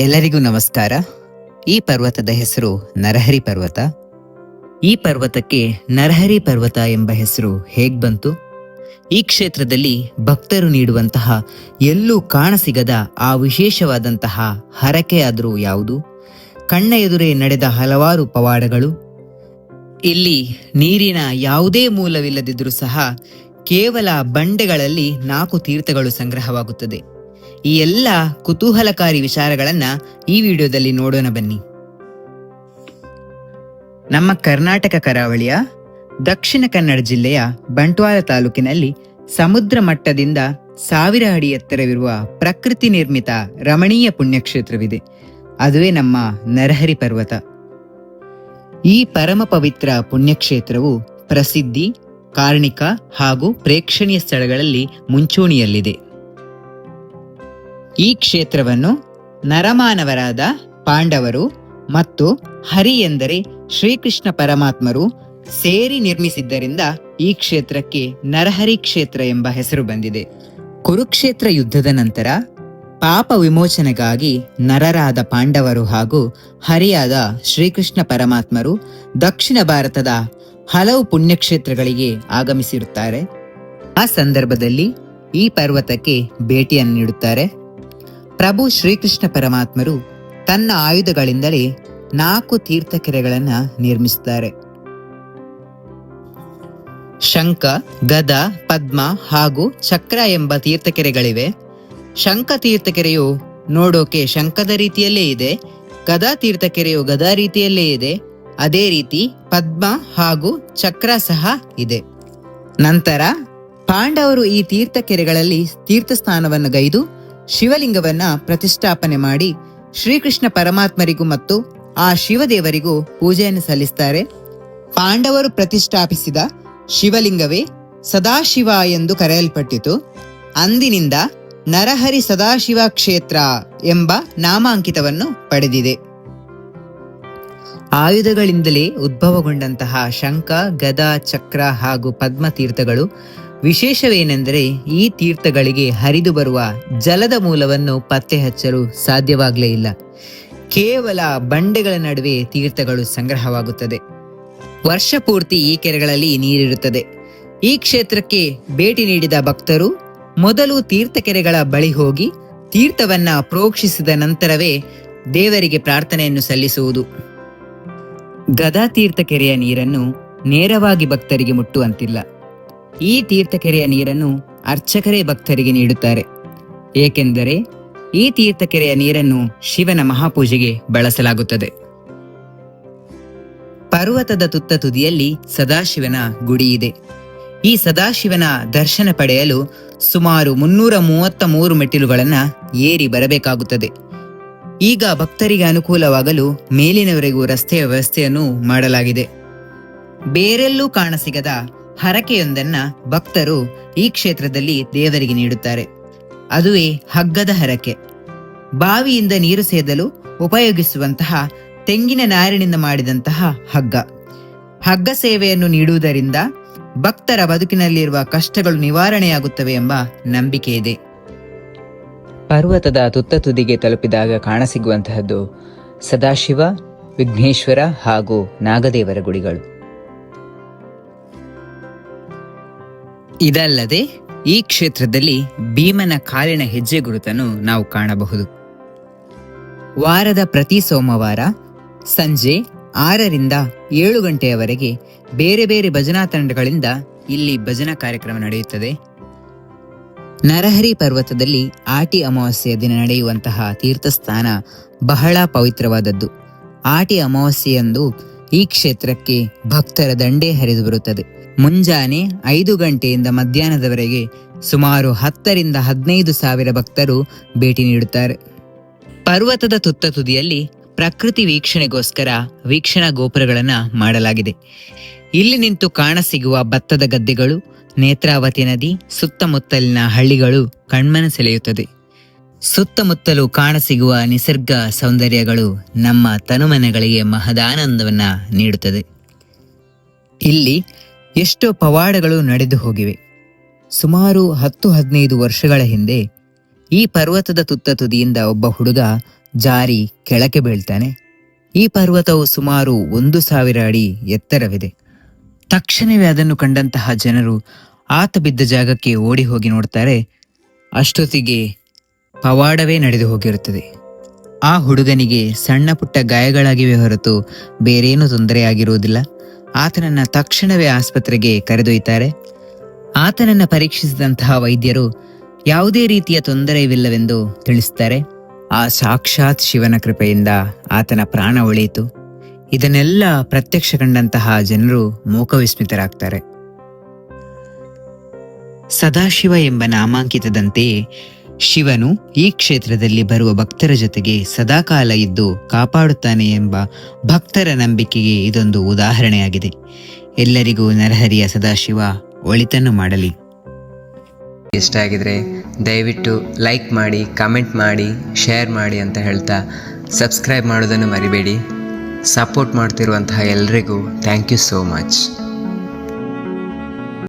ಎಲ್ಲರಿಗೂ ನಮಸ್ಕಾರ. ಈ ಪರ್ವತದ ಹೆಸರು ನರಹರಿ ಪರ್ವತ. ಈ ಪರ್ವತಕ್ಕೆ ನರಹರಿ ಪರ್ವತ ಎಂಬ ಹೆಸರು ಹೇಗ್ ಬಂತು? ಈ ಕ್ಷೇತ್ರದಲ್ಲಿ ಭಕ್ತರು ನೀಡುವಂತಹ ಎಲ್ಲೂ ಕಾಣಸಿಗದ ಆ ವಿಶೇಷವಾದಂತಹ ಹರಕೆಯಾದರೂ ಯಾವುದು? ಕಣ್ಣ ಎದುರೇ ನಡೆದ ಹಲವಾರು ಪವಾಡಗಳು. ಇಲ್ಲಿ ನೀರಿನ ಯಾವುದೇ ಮೂಲವಿಲ್ಲದಿದ್ದರೂ ಸಹ ಕೇವಲ ಬಂಡೆಗಳಲ್ಲಿ 4 ತೀರ್ಥಗಳು ಸಂಗ್ರಹವಾಗುತ್ತದೆ. ಈ ಎಲ್ಲ ಕುತೂಹಲಕಾರಿ ವಿಚಾರಗಳನ್ನ ಈ ವಿಡಿಯೋದಲ್ಲಿ ನೋಡೋಣ ಬನ್ನಿ. ನಮ್ಮ ಕರ್ನಾಟಕ ಕರಾವಳಿಯ ದಕ್ಷಿಣ ಕನ್ನಡ ಜಿಲ್ಲೆಯ ಬಂಟ್ವಾಳ ತಾಲೂಕಿನಲ್ಲಿ ಸಮುದ್ರ ಮಟ್ಟದಿಂದ 1000 ಅಡಿ ಎತ್ತರವಿರುವ ಪ್ರಕೃತಿ ನಿರ್ಮಿತ ರಮಣೀಯ ಪುಣ್ಯಕ್ಷೇತ್ರವಿದೆ. ಅದುವೇ ನಮ್ಮ ನರಹರಿ ಪರ್ವತ. ಈ ಪರಮ ಪವಿತ್ರ ಪುಣ್ಯಕ್ಷೇತ್ರವು ಪ್ರಸಿದ್ಧಿ, ಕಾರ್ಣಿಕ ಹಾಗೂ ಪ್ರೇಕ್ಷಣೀಯ ಸ್ಥಳಗಳಲ್ಲಿ ಮುಂಚೂಣಿಯಲ್ಲಿದೆ. ಈ ಕ್ಷೇತ್ರವನ್ನು ನರಮಾನವರಾದ ಪಾಂಡವರು ಮತ್ತು ಹರಿ ಎಂದರೆ ಶ್ರೀಕೃಷ್ಣ ಪರಮಾತ್ಮರು ಸೇರಿ ನಿರ್ಮಿಸಿದ್ದರಿಂದ ಈ ಕ್ಷೇತ್ರಕ್ಕೆ ನರಹರಿ ಕ್ಷೇತ್ರ ಎಂಬ ಹೆಸರು ಬಂದಿದೆ. ಕುರುಕ್ಷೇತ್ರ ಯುದ್ಧದ ನಂತರ ಪಾಪ ವಿಮೋಚನೆಗಾಗಿ ನರರಾದ ಪಾಂಡವರು ಹಾಗೂ ಹರಿಯಾದ ಶ್ರೀಕೃಷ್ಣ ಪರಮಾತ್ಮರು ದಕ್ಷಿಣ ಭಾರತದ ಹಲವು ಪುಣ್ಯಕ್ಷೇತ್ರಗಳಿಗೆ ಆಗಮಿಸಿರುತ್ತಾರೆ. ಆ ಸಂದರ್ಭದಲ್ಲಿ ಈ ಪರ್ವತಕ್ಕೆ ಭೇಟಿಯನ್ನು ನೀಡುತ್ತಾರೆ. ಪ್ರಭು ಶ್ರೀಕೃಷ್ಣ ಪರಮಾತ್ಮರು ತನ್ನ ಆಯುಧಗಳಿಂದಲೇ 4 ತೀರ್ಥಕೆರೆಗಳನ್ನು ನಿರ್ಮಿಸುತ್ತಾರೆ. ಶಂಖ, ಗದ, ಪದ್ಮ ಹಾಗೂ ಚಕ್ರ ಎಂಬ ತೀರ್ಥಕೆರೆಗಳಿವೆ. ಶಂಖ ತೀರ್ಥಕೆರೆಯು ನೋಡೋಕೆ ಶಂಖದ ರೀತಿಯಲ್ಲೇ ಇದೆ, ಗದಾ ತೀರ್ಥಕೆರೆಯು ಗದಾ ರೀತಿಯಲ್ಲೇ ಇದೆ, ಅದೇ ರೀತಿ ಪದ್ಮ ಹಾಗೂ ಚಕ್ರ ಸಹ ಇದೆ. ನಂತರ ಪಾಂಡವರು ಈ ತೀರ್ಥಕೆರೆಗಳಲ್ಲಿ ತೀರ್ಥಸ್ನಾನವನ್ನು ಗೈದು ಶಿವಲಿಂಗವನ್ನ ಪ್ರತಿಷ್ಠಾಪನೆ ಮಾಡಿ ಶ್ರೀಕೃಷ್ಣ ಪರಮಾತ್ಮರಿಗೂ ಮತ್ತು ಆ ಶಿವದೇವರಿಗೂ ಪೂಜೆಯನ್ನು ಸಲ್ಲಿಸ್ತಾರೆ. ಪಾಂಡವರು ಪ್ರತಿಷ್ಠಾಪಿಸಿದ ಶಿವಲಿಂಗವೇ ಸದಾಶಿವ ಎಂದು ಕರೆಯಲ್ಪಟ್ಟಿತು. ಅಂದಿನಿಂದ ನರಹರಿ ಸದಾಶಿವ ಕ್ಷೇತ್ರ ಎಂಬ ನಾಮಾಂಕಿತವನ್ನು ಪಡೆದಿದೆ. ಆಯುಧಗಳಿಂದಲೇ ಉದ್ಭವಗೊಂಡಂತಹ ಶಂಖ, ಗದ, ಚಕ್ರ ಹಾಗೂ ಪದ್ಮ ತೀರ್ಥಗಳು ವಿಶೇಷವೇನೆಂದರೆ ಈ ತೀರ್ಥಗಳಿಗೆ ಹರಿದು ಬರುವ ಜಲದ ಮೂಲವನ್ನು ಪತ್ತೆ ಹಚ್ಚಲು ಸಾಧ್ಯವಾಗಲೇ ಇಲ್ಲ. ಕೇವಲ ಬಂಡೆಗಳ ನಡುವೆ ತೀರ್ಥಗಳು ಸಂಗ್ರಹವಾಗುತ್ತದೆ. ವರ್ಷ ಪೂರ್ತಿ ಈ ಕೆರೆಗಳಲ್ಲಿ ನೀರಿರುತ್ತದೆ. ಈ ಕ್ಷೇತ್ರಕ್ಕೆ ಭೇಟಿ ನೀಡಿದ ಭಕ್ತರು ಮೊದಲು ತೀರ್ಥಕೆರೆಗಳ ಬಳಿ ಹೋಗಿ ತೀರ್ಥವನ್ನ ಪ್ರೋಕ್ಷಿಸಿದ ನಂತರವೇ ದೇವರಿಗೆ ಪ್ರಾರ್ಥನೆಯನ್ನು ಸಲ್ಲಿಸುವುದು. ಗದಾ ತೀರ್ಥಕೆರೆಯ ನೀರನ್ನು ನೇರವಾಗಿ ಭಕ್ತರಿಗೆ ಮುಟ್ಟುವಂತಿಲ್ಲ. ಈ ತೀರ್ಥಕೆರೆಯ ನೀರನ್ನು ಅರ್ಚಕರೇ ಭಕ್ತರಿಗೆ ನೀಡುತ್ತಾರೆ. ಏಕೆಂದರೆ ಈ ತೀರ್ಥಕೆರೆಯ ನೀರನ್ನು ಶಿವನ ಮಹಾಪೂಜೆಗೆ ಬಳಸಲಾಗುತ್ತದೆ. ಪರ್ವತದ ತುತ್ತ ತುದಿಯಲ್ಲಿ ಸದಾಶಿವನ ಗುಡಿ ಇದೆ. ಈ ಸದಾಶಿವನ ದರ್ಶನ ಪಡೆಯಲು ಸುಮಾರು 333 ಮೆಟ್ಟಿಲುಗಳನ್ನು ಏರಿ ಬರಬೇಕಾಗುತ್ತದೆ. ಈಗ ಭಕ್ತರಿಗೆ ಅನುಕೂಲವಾಗಲು ಮೇಲಿನವರೆಗೂ ರಸ್ತೆಯ ವ್ಯವಸ್ಥೆಯನ್ನು ಮಾಡಲಾಗಿದೆ. ಬೇರೆಲ್ಲೂ ಕಾಣಸಿಗದ ಹರಕೆಯೊಂದನ್ನ ಭಕ್ತರು ಈ ಕ್ಷೇತ್ರದಲ್ಲಿ ದೇವರಿಗೆ ನೀಡುತ್ತಾರೆ. ಅದುವೇ ಹಗ್ಗದ ಹರಕೆ. ಬಾವಿಯಿಂದ ನೀರು ಸೇದಲು ಉಪಯೋಗಿಸುವಂತಹ ತೆಂಗಿನ ನಾರಿನಿಂದ ಮಾಡಿದಂತಹ ಹಗ್ಗ. ಹಗ್ಗ ಸೇವೆಯನ್ನು ನೀಡುವುದರಿಂದ ಭಕ್ತರ ಬದುಕಿನಲ್ಲಿರುವ ಕಷ್ಟಗಳು ನಿವಾರಣೆಯಾಗುತ್ತವೆ ಎಂಬ ನಂಬಿಕೆ ಇದೆ. ಪರ್ವತದ ತುತ್ತ ತುದಿಗೆ ತಲುಪಿದಾಗ ಕಾಣಸಿಗುವಂತಹದ್ದು ಸದಾಶಿವ, ವಿಘ್ನೇಶ್ವರ ಹಾಗೂ ನಾಗದೇವರ ಗುಡಿಗಳು. ಇದಲ್ಲದೆ ಈ ಕ್ಷೇತ್ರದಲ್ಲಿ ಭೀಮನ ಕಾಲಿನ ಹೆಜ್ಜೆ ಗುರುತನ್ನು ನಾವು ಕಾಣಬಹುದು. ವಾರದ ಪ್ರತಿ ಸೋಮವಾರ ಸಂಜೆ 6ರಿಂದ 7 ಗಂಟೆಯವರೆಗೆ ಬೇರೆ ಬೇರೆ ಭಜನಾ ತಂಡಗಳಿಂದ ಇಲ್ಲಿ ಭಜನಾ ಕಾರ್ಯಕ್ರಮ ನಡೆಯುತ್ತದೆ. ನರಹರಿ ಪರ್ವತದಲ್ಲಿ ಆಟಿ ಅಮಾವಾಸ್ಯೆಯ ದಿನ ನಡೆಯುವಂತಹ ತೀರ್ಥಸ್ಥಾನ ಬಹಳ ಪವಿತ್ರವಾದದ್ದು. ಆಟಿ ಅಮಾವಾಸ್ಯೆಯಂದು ಈ ಕ್ಷೇತ್ರಕ್ಕೆ ಭಕ್ತರ ದಂಡೇ ಹರಿದು ಬರುತ್ತದೆ. ಮುಂಜಾನೆ 5 ಗಂಟೆಯಿಂದ ಮಧ್ಯಾಹ್ನದವರೆಗೆ ಸುಮಾರು 10ರಿಂದ 15 ಸಾವಿರ ಭಕ್ತರು ಭೇಟಿ ನೀಡುತ್ತಾರೆ. ಪರ್ವತದ ತುತ್ತ ತುದಿಯಲ್ಲಿ ಪ್ರಕೃತಿ ವೀಕ್ಷಣೆಗೋಸ್ಕರ ವೀಕ್ಷಣಾ ಗೋಪುರಗಳನ್ನು ಮಾಡಲಾಗಿದೆ. ಇಲ್ಲಿ ನಿಂತು ಕಾಣಸಿಗುವ ಭತ್ತದ ಗದ್ದೆಗಳು, ನೇತ್ರಾವತಿ ನದಿ, ಸುತ್ತಮುತ್ತಲಿನ ಹಳ್ಳಿಗಳು ಕಣ್ಮನ ಸೆಳೆಯುತ್ತದೆ. ಸುತ್ತಮುತ್ತಲೂ ಕಾಣಸಿಗುವ ನಿಸರ್ಗ ಸೌಂದರ್ಯಗಳು ನಮ್ಮ ತನುಮನಗಳಿಗೆ ಮಹದಾನಂದವನ್ನ ನೀಡುತ್ತದೆ. ಇಲ್ಲಿ ಎಷ್ಟೋ ಪವಾಡಗಳು ನಡೆದು ಹೋಗಿವೆ. ಸುಮಾರು 10-15 ವರ್ಷಗಳ ಹಿಂದೆ ಈ ಪರ್ವತದ ತುತ್ತ ತುದಿಯಿಂದ ಒಬ್ಬ ಹುಡುಗ ಜಾರಿ ಕೆಳಕ್ಕೆ ಬೀಳ್ತಾನೆ. ಈ ಪರ್ವತವು ಸುಮಾರು 1,000 ಅಡಿ ಎತ್ತರವಿದೆ. ತಕ್ಷಣವೇ ಅದನ್ನು ಕಂಡಂತಹ ಜನರು ಆತ ಬಿದ್ದ ಜಾಗಕ್ಕೆ ಓಡಿ ಹೋಗಿ ನೋಡ್ತಾರೆ. ಅಷ್ಟೊತ್ತಿಗೆ ಪವಾಡವೇ ನಡೆದು ಹೋಗಿರುತ್ತದೆ. ಆ ಹುಡುಗನಿಗೆ ಸಣ್ಣ ಪುಟ್ಟ ಗಾಯಗಳಾಗಿವೆ ಹೊರತು ಬೇರೇನೂ ತೊಂದರೆಯಾಗಿರುವುದಿಲ್ಲ. ಆತನನ್ನು ತಕ್ಷಣವೇ ಆಸ್ಪತ್ರೆಗೆ ಕರೆದೊಯ್ತಾರೆ. ಆತನನ್ನು ಪರೀಕ್ಷಿಸಿದಂತಹ ವೈದ್ಯರು ಯಾವುದೇ ರೀತಿಯ ತೊಂದರೆಯಿಲ್ಲವೆಂದು ತಿಳಿಸ್ತಾರೆ. ಆ ಸಾಕ್ಷಾತ್ ಶಿವನ ಕೃಪೆಯಿಂದ ಆತನ ಪ್ರಾಣ ಉಳಿಯಿತು. ಇದನ್ನೆಲ್ಲ ಪ್ರತ್ಯಕ್ಷ ಕಂಡಂತಹ ಜನರು ಮೂಕವಿಸ್ಮಿತರಾಗ್ತಾರೆ. ಸದಾಶಿವ ಎಂಬ ನಾಮಾಂಕಿತದಂತೆಯೇ ಶಿವನು ಈ ಕ್ಷೇತ್ರದಲ್ಲಿ ಬರುವ ಭಕ್ತರ ಜೊತೆಗೆ ಸದಾಕಾಲ ಇದ್ದು ಕಾಪಾಡುತ್ತಾನೆ ಎಂಬ ಭಕ್ತರ ನಂಬಿಕೆಗೆ ಇದೊಂದು ಉದಾಹರಣೆಯಾಗಿದೆ. ಎಲ್ಲರಿಗೂ ನರಹರಿಯ ಸದಾಶಿವ ಒಳಿತನ್ನು ಮಾಡಲಿ. ಇಷ್ಟ ಆಗಿದ್ರೆ ದಯವಿಟ್ಟು ಲೈಕ್ ಮಾಡಿ, ಕಮೆಂಟ್ ಮಾಡಿ, ಶೇರ್ ಮಾಡಿ ಅಂತ ಹೇಳ್ತಾ ಸಬ್ಸ್ಕ್ರೈಬ್ ಮಾಡೋದನ್ನು ಮರಿಬೇಡಿ. ಸಪೋರ್ಟ್ ಮಾಡ್ತಿರುವಂತಹ ಎಲ್ರಿಗೂ ಥ್ಯಾಂಕ್ ಯು ಸೋ ಮಚ್.